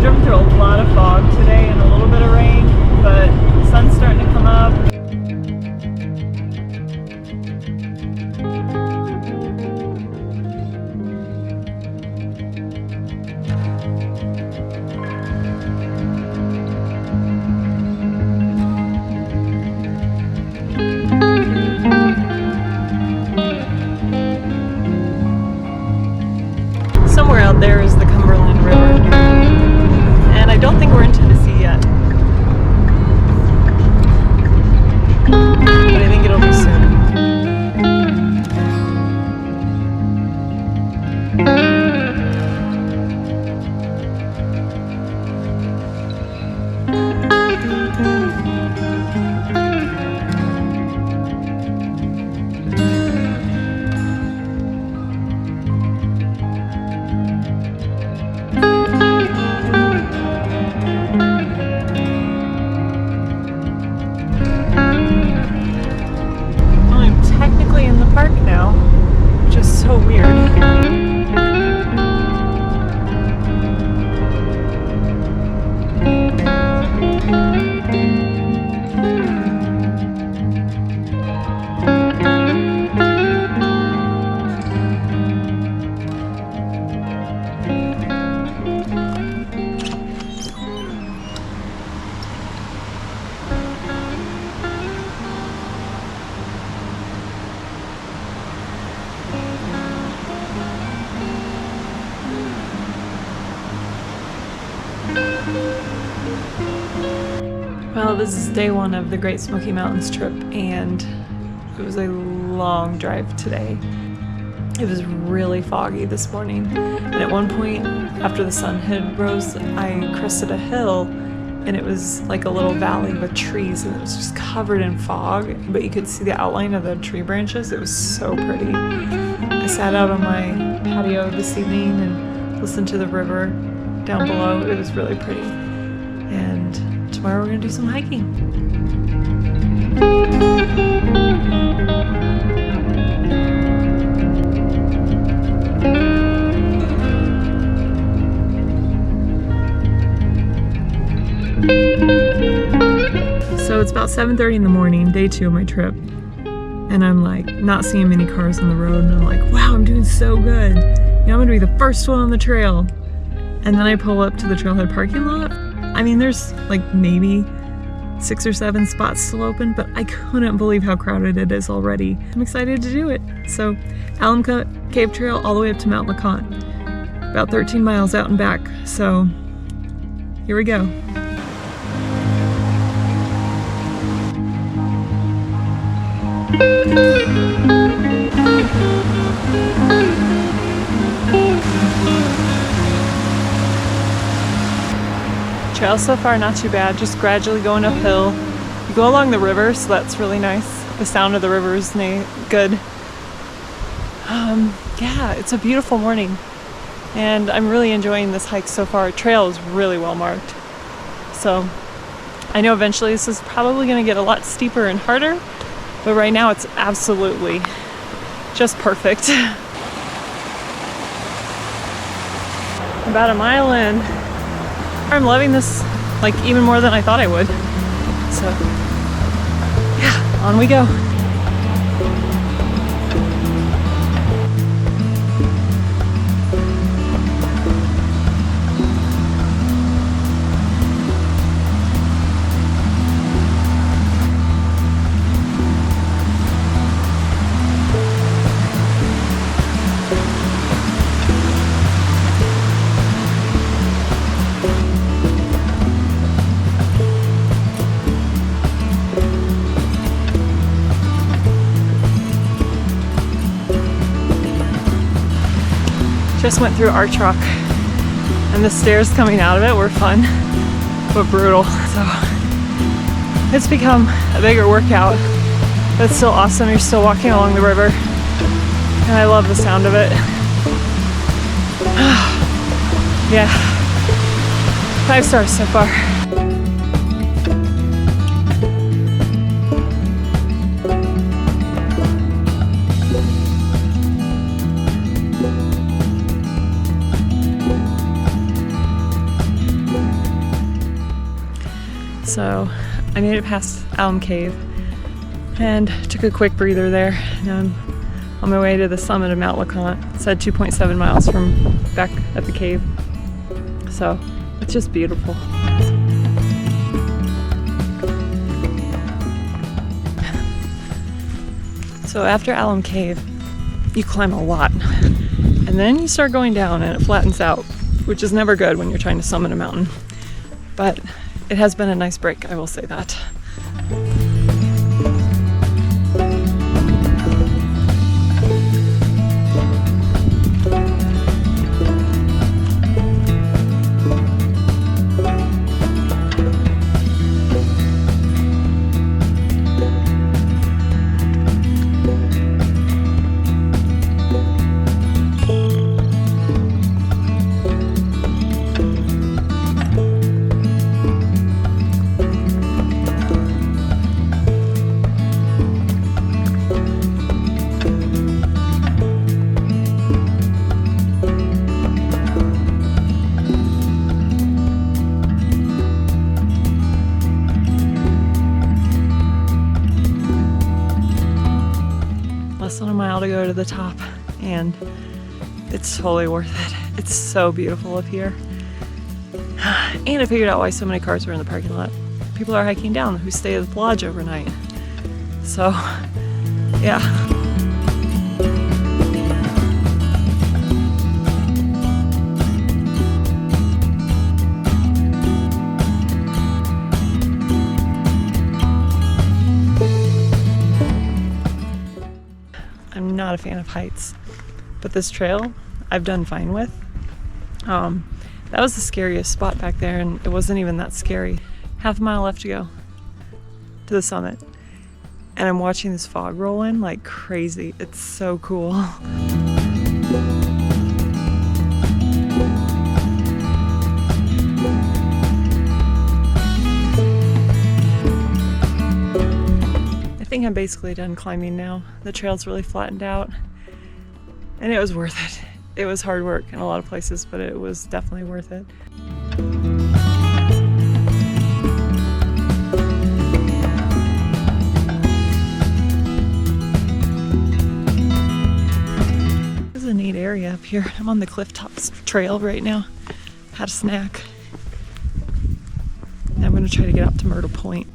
driven through a lot of fog today and a little bit of rain, but the sun's starting to come up. Somewhere out there is the Cumberland River, and I don't think we're in Tennessee yet, but I think it'll be soon. So weird. Well, this is day one of the Great Smoky Mountains trip, and it was a long drive today. It was really foggy this morning, and at one point after the sun had rose, I crested a hill, and it was like a little valley with trees, and it was just covered in fog, but you could see the outline of the tree branches. It was so pretty. I sat out on my patio this evening and listened to the river down below. It was really pretty. And tomorrow we're gonna do some hiking. So it's about 7:30 in the morning, day 2 of my trip. And I'm like not seeing many cars on the road, and I'm like, wow, I'm doing so good. You know, I'm gonna be the first one on the trail. And then I pull up to the trailhead parking lot. I mean, there's like maybe 6 or 7 spots still open, but I couldn't believe how crowded it is already. I'm excited to do it. So, Alum Cave Trail all the way up to Mount LeConte. About 13 miles out and back. So, here we go. Trail so far not too bad, just gradually going uphill. You go along the river, so that's really nice. The sound of the river is good. Yeah, it's a beautiful morning, and I'm really enjoying this hike so far. Trail is really well marked, so I know eventually this is probably going to get a lot steeper and harder, but right now it's absolutely just perfect. About a mile in. I'm loving this like even more than I thought I would. So yeah, on we go. Just went through Arch Rock, and the stairs coming out of it were fun, but brutal. So it's become a bigger workout, but it's still awesome. You're still walking along the river, and I love the sound of it. Yeah, 5 stars so far. So I made it past Alum Cave and took a quick breather there. Now I'm on my way to the summit of Mount LeConte. It said 2.7 miles from back at the cave. So it's just beautiful. So after Alum Cave, you climb a lot. And then you start going down and it flattens out, which is never good when you're trying to summit a mountain. But it has been a nice break, I will say that. Less than a mile to go to the top, and it's totally worth it. It's so beautiful up here. And I figured out why so many cars were in the parking lot. People are hiking down who stay at the lodge overnight. So, yeah. I'm not a fan of heights, but this trail I've done fine with. That was the scariest spot back there, and it wasn't even that scary. Half a mile left to go to the summit, and I'm watching this fog roll in like crazy. It's so cool. I think I'm basically done climbing now. The trail's really flattened out, and it was worth it. It was hard work in a lot of places, but it was definitely worth it. This is a neat area up here. I'm on the Cliff Tops Trail right now. Had a snack. Now I'm going to try to get up to Myrtle Point.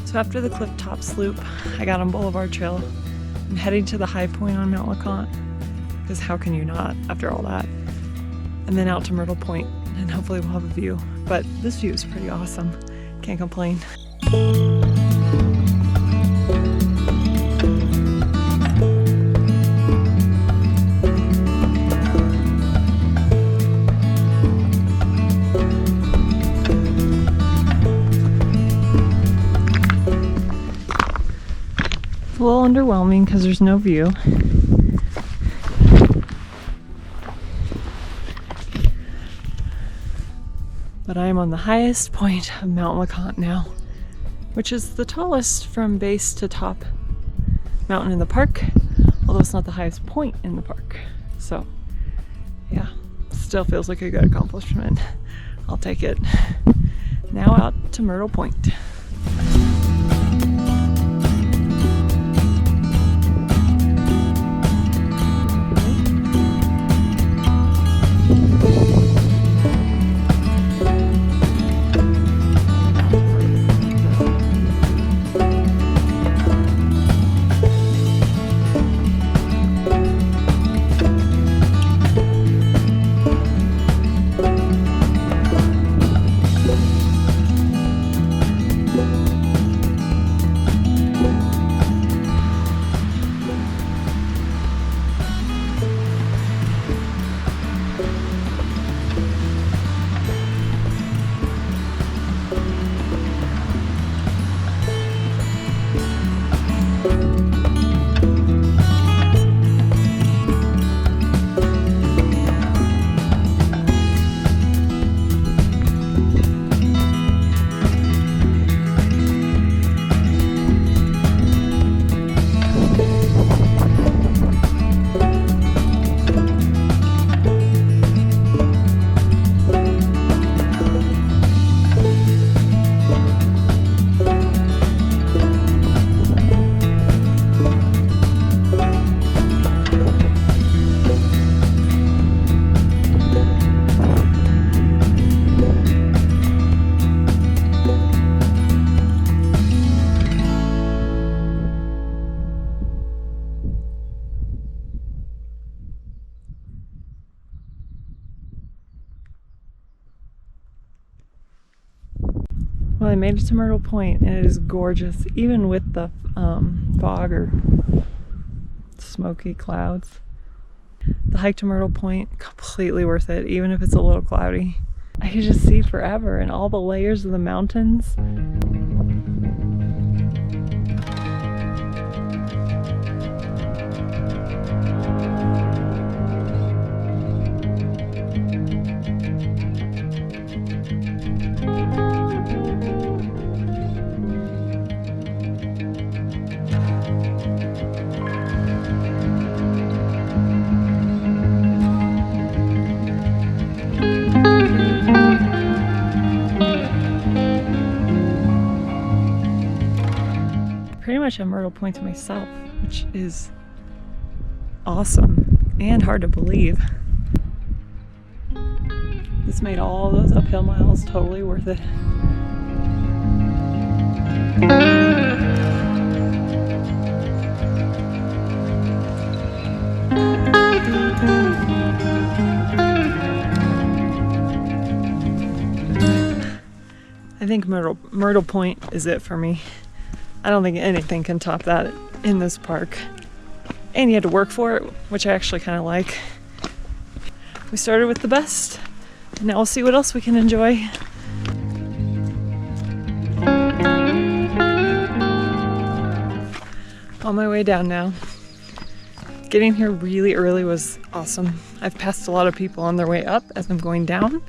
So after the Cliff Tops loop, I got on Boulevard Trail. I'm heading to the high point on Mount LeConte, because how can you not after all that? And then out to Myrtle Point, and hopefully we'll have a view. But this view is pretty awesome. Can't complain. A little underwhelming because there's no view. But I am on the highest point of Mount LeConte now, which is the tallest from base to top mountain in the park, although it's not the highest point in the park. So yeah, still feels like a good accomplishment. I'll take it. Now out to Myrtle Point. Well, I made it to Myrtle Point, and it is gorgeous, even with the fog or smoky clouds. The hike to Myrtle Point, completely worth it, even if it's a little cloudy. I could just see forever and all the layers of the mountains. Pretty much have Myrtle Point to myself, which is awesome and hard to believe. This made all those uphill miles totally worth it. I think Myrtle Point is it for me. I don't think anything can top that in this park. And you had to work for it, which I actually kind of like. We started with the best, and now we'll see what else we can enjoy. On my way down now. Getting here really early was awesome. I've passed a lot of people on their way up as I'm going down.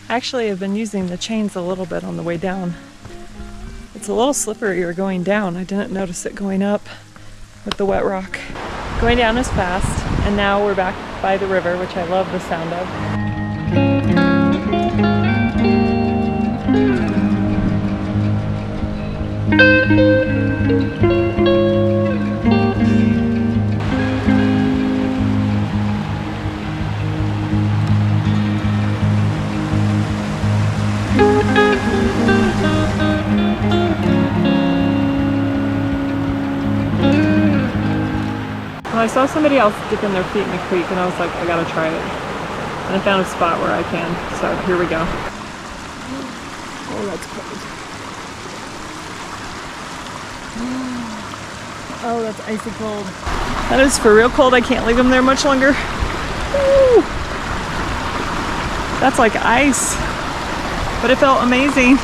Actually, I've been using the chains a little bit on the way down. It's a little slipperier going down. I didn't notice it going up with the wet rock. Going down is fast, and now we're back by the river, which I love the sound of. I saw somebody else dipping their feet in the creek, and I was like, I gotta try it. And I found a spot where I can, so here we go. Oh, that's cold. Oh, that's icy cold. That is for real cold. I can't leave them there much longer. Woo! That's like ice, but it felt amazing.